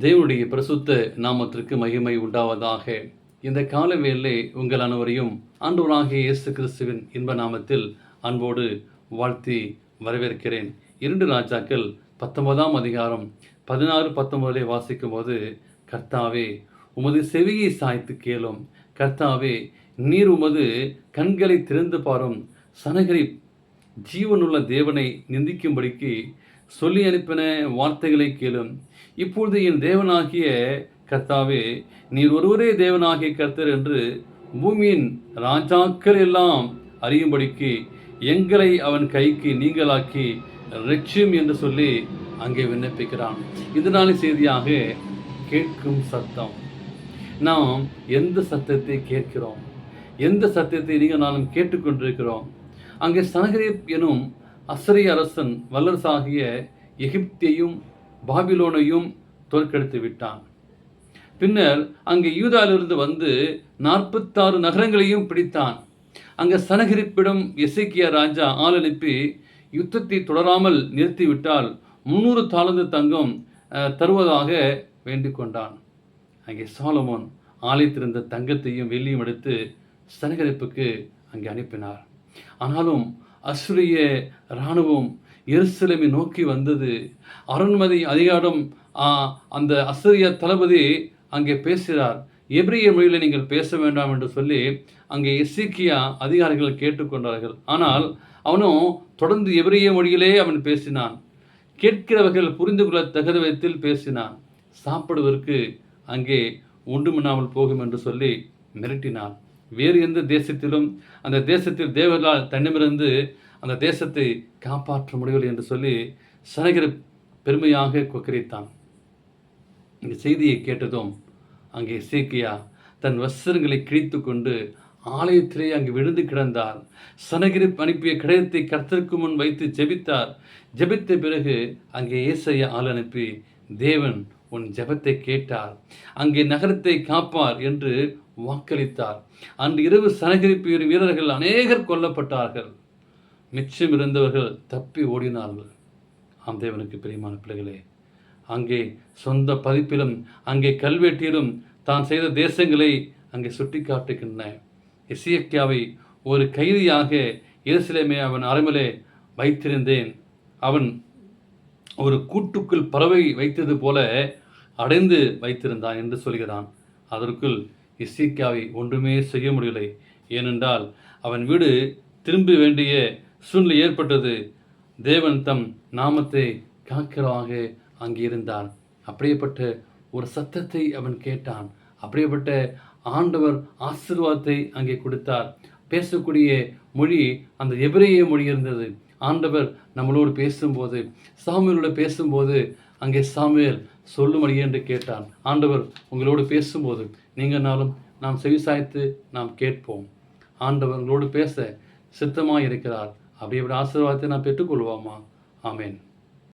தேவனுடைய பிரசுத்த நாமத்திற்கு மகிமை உண்டாவதாக. இந்த கால வேளை உங்கள் அனைவரையும் ஆண்டவராகிய இயேசு கிறிஸ்துவின் இன்ப நாமத்தில் அன்போடு வாழ்த்தி வரவேற்கிறேன். 2 ராஜாக்கள் 19ஆம் அதிகாரம் 16-19 வாசிக்கும் போது, கர்த்தாவே உமது செவியை சாய்த்து கேளும், கர்த்தாவே நீர் உமது கண்களை திறந்து பாரும், சனகரிப் ஜீவனுள்ள தேவனை நிந்திக்கும்படிக்கு சொல்லி அனுப்பின வார்த்தைகளை கேளும். இப்பொழுது என் தேவனாகிய கர்த்தாவே, நீர் ஒருவரே தேவனாகிய கர்த்தர் என்று பூமியின் ராஜாக்கள் எல்லாம் அறியும்படிக்கு எங்களை அவன் கைக்கு நீங்களாக்கி ரட்சியும் என்று சொல்லி அங்கே விண்ணப்பிக்கிறான். இதனால செய்தியாக கேட்கும் சத்தம். நாம் எந்த சத்தத்தை கேட்கிறோம்? எந்த சத்தத்தை நீங்கள் நானும் கேட்டுக்கொண்டிருக்கிறோம்? அங்கே சனகரிப் எனும் அசரிய அரசன் வல்லரசாகிய எகிப்தையும் பாபிலோனையும் தோற்கடித்து விட்டான். பின்னர் அங்கே யூதாவிலிருந்து வந்து 46 நகரங்களையும் பிடித்தான். அங்கே சனகரிப்பிடம் எசேக்கியா ராஜா ஆள் அனுப்பி யுத்தத்தை தொடராமல் நிறுத்திவிட்டால் 300 தாலந்து தங்கம் தருவதாக வேண்டிக் கொண்டான். அங்கே சாலமோன் ஆலயத்திலிருந்த தங்கத்தையும் வெள்ளியும் எடுத்து சனகரிப்புக்கு அங்கே அனுப்பினார். ஆனாலும் அசுரிய இராணுவம் எருசலேமை நோக்கி வந்தது. அரண்மனை அதிகாரம் அந்த அசரிய தளபதி அங்கே பேசுகிறார். எபிரிய மொழியில் நீங்கள் பேச வேண்டாம் என்று சொல்லி அங்கே எசேக்கியா அதிகாரிகள் கேட்டுக்கொண்டார்கள். ஆனால் அவனும் தொடர்ந்து எபிரிய மொழியிலே அவன் பேசினான். கேட்கிறவர்கள் புரிந்து கொள்ள தகுந்த விதத்தில் பேசினான். சாப்பிடுவதற்கு அங்கே ஒன்றுமில்லாமல் போகும் என்று சொல்லி மிரட்டினான். வேறு எந்த தேசத்திலும் அந்த தேசத்தில் தேவர்களால் தன்னிடமிருந்து அந்த தேசத்தை காப்பாற்ற முடியவில்லை என்று சொல்லி சனகரிப் பெருமையாக கொக்கரித்தான். இந்த செய்தியை கேட்டதும் அங்கே எசேக்கியா தன் வஸ்திரங்களை கிழித்து கொண்டு ஆலயத்திலே அங்கு விழுந்து கிடந்தார். சனகரிப் அனுப்பிய கடிதத்தை கர்த்தருக்கு முன் வைத்து ஜெபித்தார். ஜெபித்த பிறகு அங்கே ஏசாயா ஆள் அனுப்பி, தேவன் உன் ஜெபத்தை கேட்டார், அங்கே நகரத்தை காப்பார் என்று வாக்களித்தார். அன்று இரவு சனகரிப் வீரர்கள் அநேகர் கொல்லப்பட்டார்கள். மிச்சம் இருந்தவர்கள் தப்பி ஓடினார்கள். ஆம், தேவனுக்கு பிரியமான பிள்ளைகளே, அங்கே சொந்த பதிப்பிலும் அங்கே கல்வெட்டிலும் தான் செய்த தேசங்களை அங்கே சுட்டி காட்டுகின்றன. எசேக்கியாவை ஒரு கைதியாக எருசலேமை அவன் அரண்மனையிலே வைத்திருந்தேன். அவன் ஒரு கூட்டுக்குள் பறவை வைத்தது போல அடைந்து வைத்திருந்தான் என்று சொல்கிறான். அதற்குள் எசேக்கியாவை ஒன்றுமே செய்ய முடியவில்லை. ஏனென்றால் அவன் வீடு திரும்ப வேண்டிய சூழ்நிலை ஏற்பட்டது. தேவன் தம் நாமத்தை காக்கிறவாக அங்கே இருந்தான். அப்படியேப்பட்ட ஒரு சத்தத்தை அவன் கேட்டான். அப்படியேப்பட்ட ஆண்டவர் ஆசீர்வாதத்தை அங்கே கொடுத்தார். பேசக்கூடிய மொழி அந்த எபிரேய மொழி இருந்தது. ஆண்டவர் நம்மளோடு பேசும்போது, சாமுவேலோடு பேசும்போது அங்கே சாமுவேல் சொல்லும்படி என்று கேட்டான். ஆண்டவர் உங்களோடு பேசும்போது நீங்கள் நாளும் நாம் செவிசாய்த்து நாம் கேட்போம். ஆண்டவர் உங்களோடு பேச சித்தமாக இருக்கிறார். அப்படியே ஆசீர்வாதத்தை நாம் பெற்றுக்கொள்வோமா? ஆமேன்.